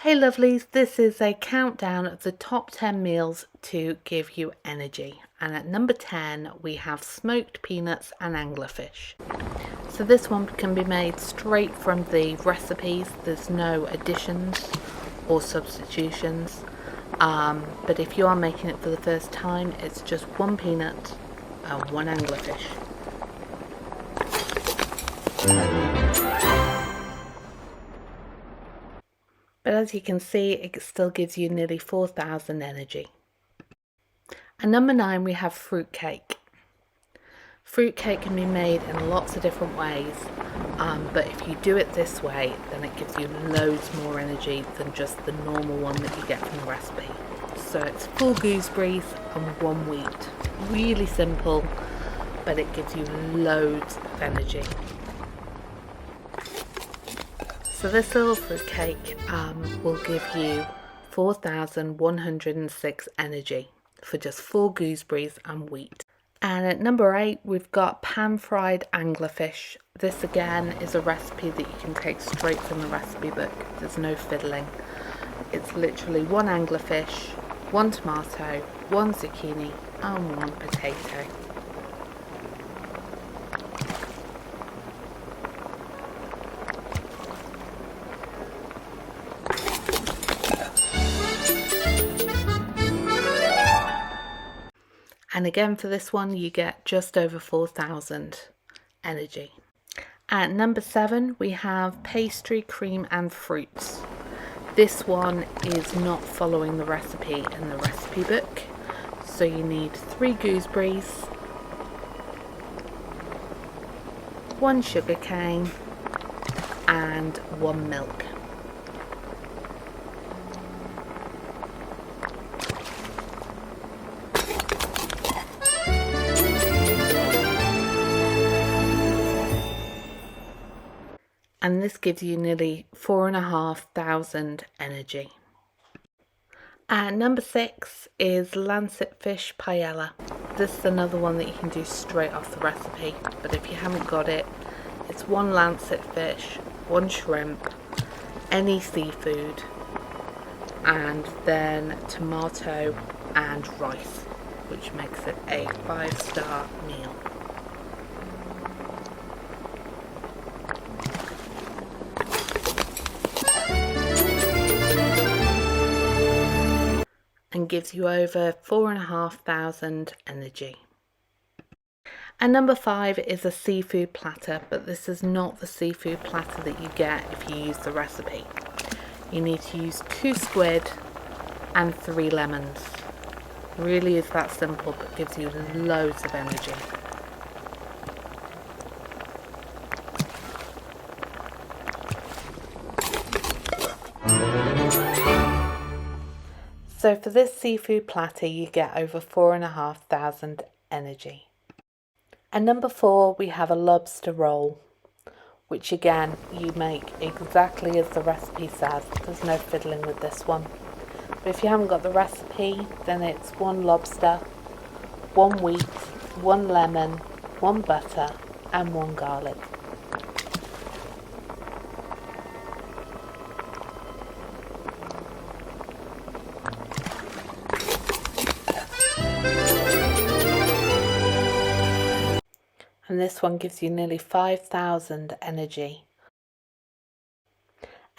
Hey lovelies, this is a countdown of the top 10 meals to give you energy. And at number 10 we have smoked peanuts and anglerfish. So this one can be made straight from the recipes, there's no additions or substitutions. But if you are making it for the first time, it's just one peanut and one anglerfish. But as you can see, it still gives you nearly 4,000 energy. At number 9 we have fruitcake. Fruitcake can be made in lots of different ways, but if you do it this way, then it gives you loads more energy than just the normal one that you get from the recipe. So it's 4 gooseberries and 1 wheat. Really simple, but it gives you loads of energy. So this little fruitcake will give you 4,106 energy for just 4 gooseberries and wheat. And at number 8 we've got pan-fried anglerfish. This again is a recipe that you can take straight from the recipe book. There's no fiddling. It's literally 1 anglerfish, 1 tomato, 1 zucchini and 1 potato. And again for this one you get just over 4,000 energy. At number 7 we have pastry, cream and fruits. This one is not following the recipe in the recipe book. So you need 3 gooseberries, 1 sugar cane and 1 milk. And this gives you nearly 4,500 energy. And number 6 is Lancet fish paella. This is another one that you can do straight off the recipe, but if you haven't got it, it's 1 Lancet fish, 1 shrimp, any seafood, and then tomato and rice, which makes it a 5-star meal. And gives you over 4,500 energy. And number 5 is a seafood platter, but this is not the seafood platter that you get if you use the recipe. You need to use 2 squid and 3 lemons. Really is that simple, but gives you loads of energy. So for this seafood platter you get over 4,500 energy. And number 4 we have a lobster roll, which again you make exactly as the recipe says. There's no fiddling with this one. But if you haven't got the recipe, then it's 1 lobster, 1 wheat, 1 lemon, 1 butter and 1 garlic. And this one gives you nearly 5,000 energy.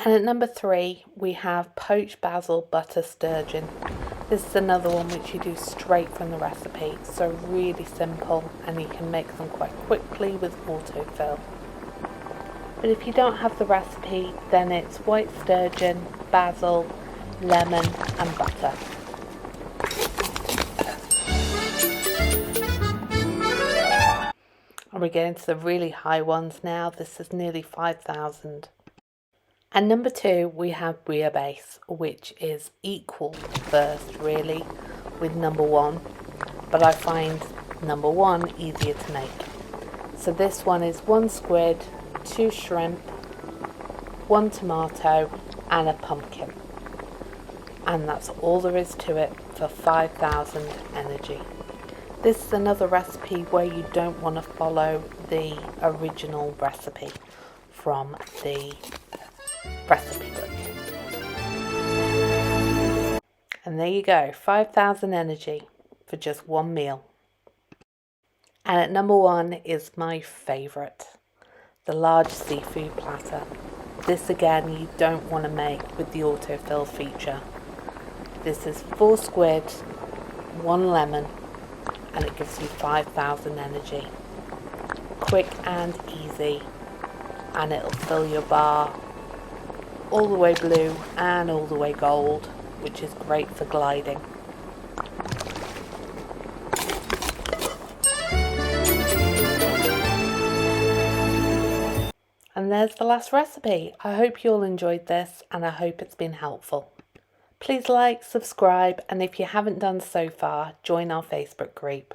And at number 3 we have poached basil butter sturgeon. This is another one which you do straight from the recipe, so really simple, and you can make them quite quickly with autofill. But if you don't have the recipe, then it's white sturgeon, basil, lemon and butter. And we're getting to the really high ones now. This is nearly 5,000. And number 2 we have bouillabaisse, which is equal first really with number 1, but I find number 1 easier to make. So this one is 1 squid, 2 shrimp, 1 tomato and a pumpkin. And that's all there is to it for 5,000 energy. This is another recipe where you don't want to follow the original recipe from the recipe book. And there you go, 5,000 energy for just one meal. And at number 1 is my favourite, the large seafood platter. This again you don't want to make with the autofill feature. This is 4 squid, 1 lemon, and it gives you 5,000 energy. Quick and easy, and it'll fill your bar all the way blue and all the way gold, which is great for gliding. And there's the last recipe. I hope you all enjoyed this, and I hope it's been helpful. Please like, subscribe, and if you haven't done so far, join our Facebook group.